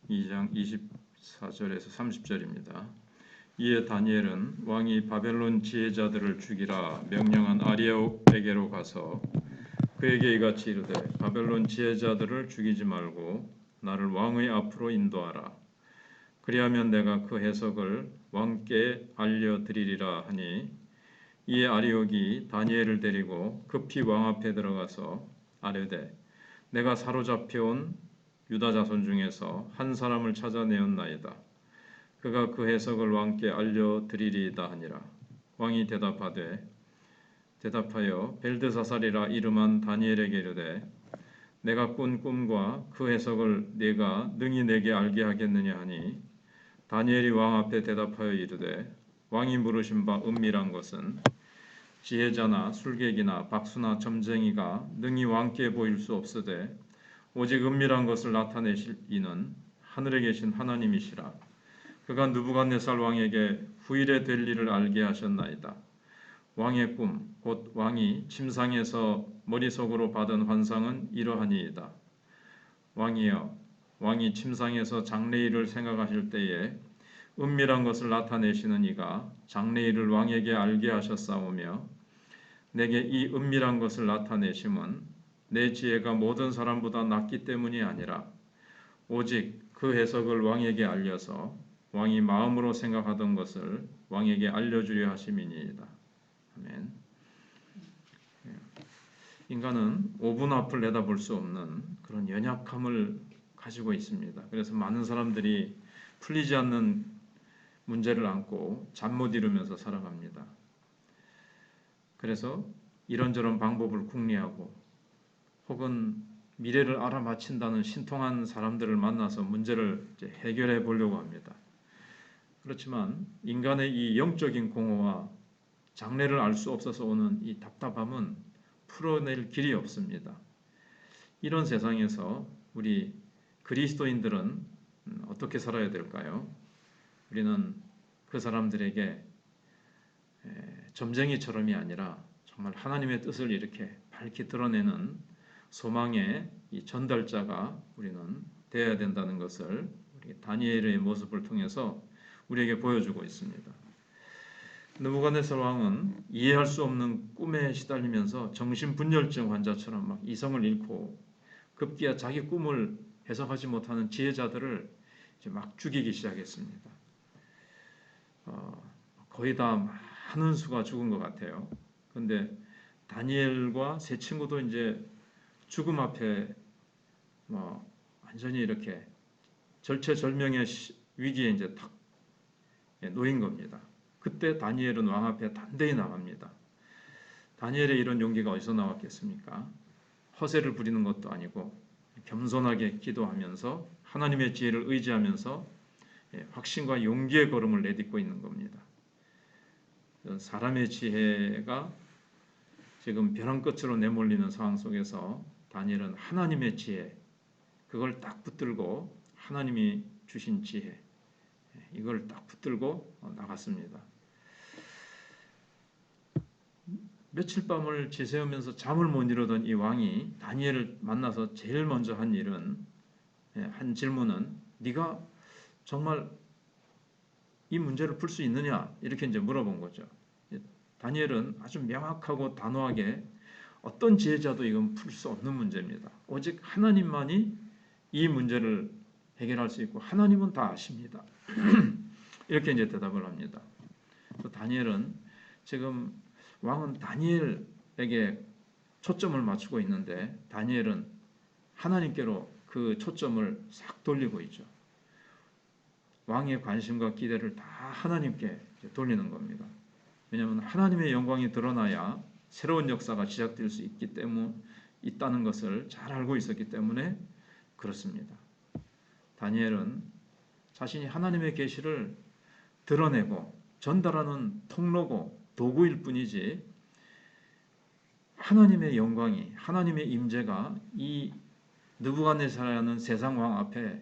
2장 24절에서 30절입니다. 이에 다니엘은 왕이 바벨론 지혜자들을 죽이라 명령한 아리옥에게로 가서 그에게 이같이 이르되 바벨론 지혜자들을 죽이지 말고 나를 왕의 앞으로 인도하라. 그리하면 내가 그 해석을 왕께 알려드리리라 하니 이에 아리옥이 다니엘을 데리고 급히 왕 앞에 들어가서 아뢰되 내가 사로잡혀온 유다 자손 중에서 한 사람을 찾아내었나이다. 그가 그 해석을 왕께 알려드리리이다 하니라. 왕이 대답하여 벨드사살이라 이름한 다니엘에게 이르되 내가 꾼 꿈과 그 해석을 네가 능히 내게 알게 하겠느냐 하니 다니엘이 왕 앞에 대답하여 이르되 왕이 물으신 바 은밀한 것은 지혜자나 술객이나 박수나 점쟁이가 능히 왕께 보일 수 없으되 오직 은밀한 것을 나타내실 이는 하늘에 계신 하나님이시라. 그가 느부갓네살 왕에게 후일에 될 일을 알게 하셨나이다. 왕의 꿈, 곧 왕이 침상에서 머릿속으로 받은 환상은 이러하니이다. 왕이여, 왕이 침상에서 장래일을 생각하실 때에 은밀한 것을 나타내시는 이가 장래일을 왕에게 알게 하셨사오며 내게 이 은밀한 것을 나타내심은 내 지혜가 모든 사람보다 낫기 때문이 아니라 오직 그 해석을 왕에게 알려서 왕이 마음으로 생각하던 것을 왕에게 알려주려 하심이니이다. 아멘. 인간은 5분 앞을 내다볼 수 없는 그런 연약함을 가지고 있습니다. 그래서 많은 사람들이 풀리지 않는 문제를 안고 잠 못 이루면서 살아갑니다. 그래서 이런저런 방법을 궁리하고 혹은 미래를 알아맞힌다는 신통한 사람들을 만나서 문제를 해결해 보려고 합니다. 그렇지만 인간의 이 영적인 공허와 장래를 알 수 없어서 오는 이 답답함은 풀어낼 길이 없습니다. 이런 세상에서 우리 그리스도인들은 어떻게 살아야 될까요? 우리는 그 사람들에게 점쟁이처럼이 아니라 정말 하나님의 뜻을 이렇게 밝히 드러내는 소망의 이 전달자가 우리는 되어야 된다는 것을 우리 다니엘의 모습을 통해서 우리에게 보여주고 있습니다. 느부갓네살 왕은 이해할 수 없는 꿈에 시달리면서 정신분열증 환자처럼 막 이성을 잃고 급기야 자기 꿈을 해석하지 못하는 지혜자들을 이제 막 죽이기 시작했습니다. 거의 다 많은 수가 죽은 것 같아요. 그런데 다니엘과 세 친구도 이제 죽음 앞에 완전히 이렇게 절체절명의 위기에 이제 탁 놓인 겁니다. 그때 다니엘은 왕 앞에 단대히 나갑니다. 다니엘의 이런 용기가 어디서 나왔겠습니까? 허세를 부리는 것도 아니고 겸손하게 기도하면서 하나님의 지혜를 의지하면서 확신과 용기의 걸음을 내딛고 있는 겁니다. 사람의 지혜가 지금 벼랑 끝으로 내몰리는 상황 속에서 다니엘은 하나님의 지혜, 그걸 딱 붙들고 하나님이 주신 지혜, 이걸 딱 붙들고 나갔습니다. 며칠 밤을 지새우면서 잠을 못 이루던 이 왕이 다니엘을 만나서 제일 먼저 한 일은, 한 질문은 네가 정말 이 문제를 풀 수 있느냐 이렇게 이제 물어본 거죠. 다니엘은 아주 명확하고 단호하게 어떤 지혜자도 이건 풀 수 없는 문제입니다. 오직 하나님만이 이 문제를 해결할 수 있고 하나님은 다 아십니다. 이렇게 이제 대답을 합니다. 또 다니엘은 지금 왕은 다니엘에게 초점을 맞추고 있는데 다니엘은 하나님께로 그 초점을 싹 돌리고 있죠. 왕의 관심과 기대를 다 하나님께 돌리는 겁니다. 왜냐하면 하나님의 영광이 드러나야 새로운 역사가 시작될 수 있다는 것을 잘 알고 있었기 때문에 그렇습니다. 다니엘은 자신이 하나님의 계시를 드러내고 전달하는 통로고 도구일 뿐이지 하나님의 영광이, 하나님의 임재가 이 느부갓네살이라는 세상 왕 앞에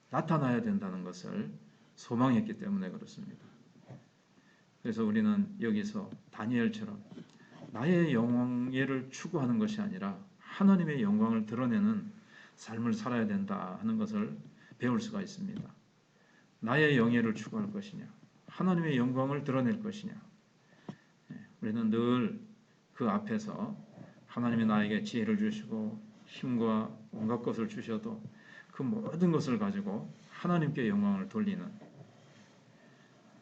나타나야 된다는 것을 소망했기 때문에 그렇습니다. 그래서 우리는 여기서 다니엘처럼 나의 영예를 추구하는 것이 아니라 하나님의 영광을 드러내는 삶을 살아야 된다 하는 것을 배울 수가 있습니다. 나의 영예를 추구할 것이냐, 하나님의 영광을 드러낼 것이냐. 우리는 늘 그 앞에서 하나님이 나에게 지혜를 주시고 힘과 온갖 것을 주셔도 그 모든 것을 가지고 하나님께 영광을 돌리는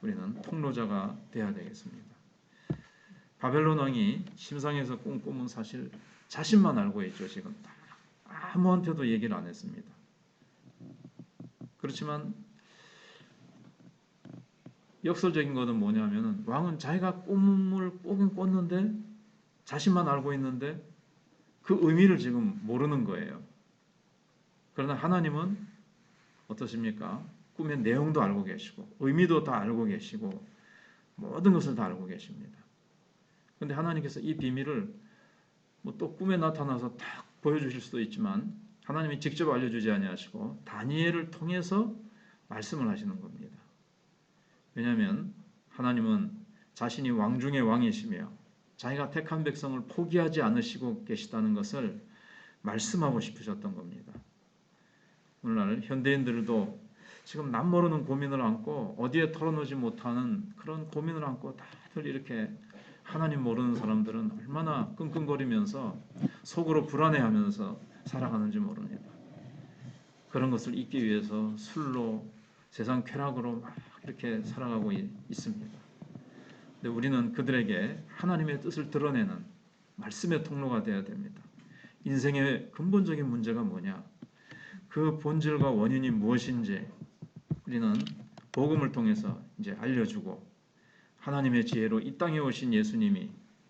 우리는 통로자가 되어야 되겠습니다. 바벨론 왕이 심상에서 꾼 꿈은 사실 자신만 알고 있죠. 지금 아무한테도 얘기를 안 했습니다. 그렇지만 역설적인 것은 뭐냐면은 왕은 자기가 꿈을 꾸긴 꿨는데 자신만 알고 있는데 그 의미를 지금 모르는 거예요. 그러나 하나님은 어떠십니까? 꿈의 내용도 알고 계시고 의미도 다 알고 계시고 모든 것을 다 알고 계십니다. 그런데 하나님께서 이 비밀을 뭐 또 꿈에 나타나서 딱 보여주실 수도 있지만 하나님이 직접 알려주지 아니하시고 다니엘을 통해서 말씀을 하시는 겁니다. 왜냐하면 하나님은 자신이 왕 중의 왕이시며 자기가 택한 백성을 포기하지 않으시고 계시다는 것을 말씀하고 싶으셨던 겁니다. 오늘날 현대인들도 지금 남모르는 고민을 안고 어디에 털어놓지 못하는 그런 고민을 안고 다들 이렇게 하나님 모르는 사람들은 얼마나 끙끙거리면서 속으로 불안해하면서 살아가는지 모릅니다. 그런 것을 잊기 위해서 술로 세상 쾌락으로 막 이렇게 살아가고 있습니다. 근데 우리는 그들에게 하나님의 뜻을 드러내는 말씀의 통로가 되어야 됩니다. 인생의 근본적인 문제가 뭐냐? 그 본질과 원인이 무엇인지 우리는 복음을 통해서 이제 알려주고 하나님의 지혜로 이 땅에 오신 예수님이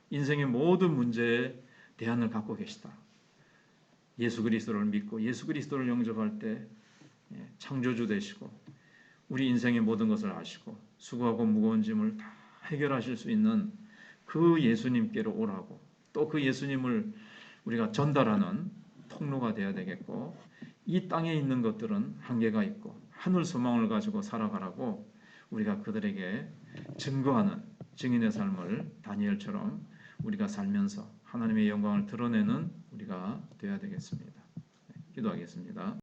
인생의 모든 문제에 대안을 갖고 계시다. 예수 그리스도를 믿고 예수 그리스도를 영접할 때 창조주 되시고 우리 인생의 모든 것을 아시고 수고하고 무거운 짐을 다 해결하실 수 있는 그 예수님께로 오라고 또 그 예수님을 우리가 전달하는 통로가 되어야 되겠고 이 땅에 있는 것들은 한계가 있고 하늘 소망을 가지고 살아가라고 우리가 그들에게 증거하는 증인의 삶을 다니엘처럼 우리가 살면서 하나님의 영광을 드러내는 우리가 되어야 되겠습니다. 기도하겠습니다.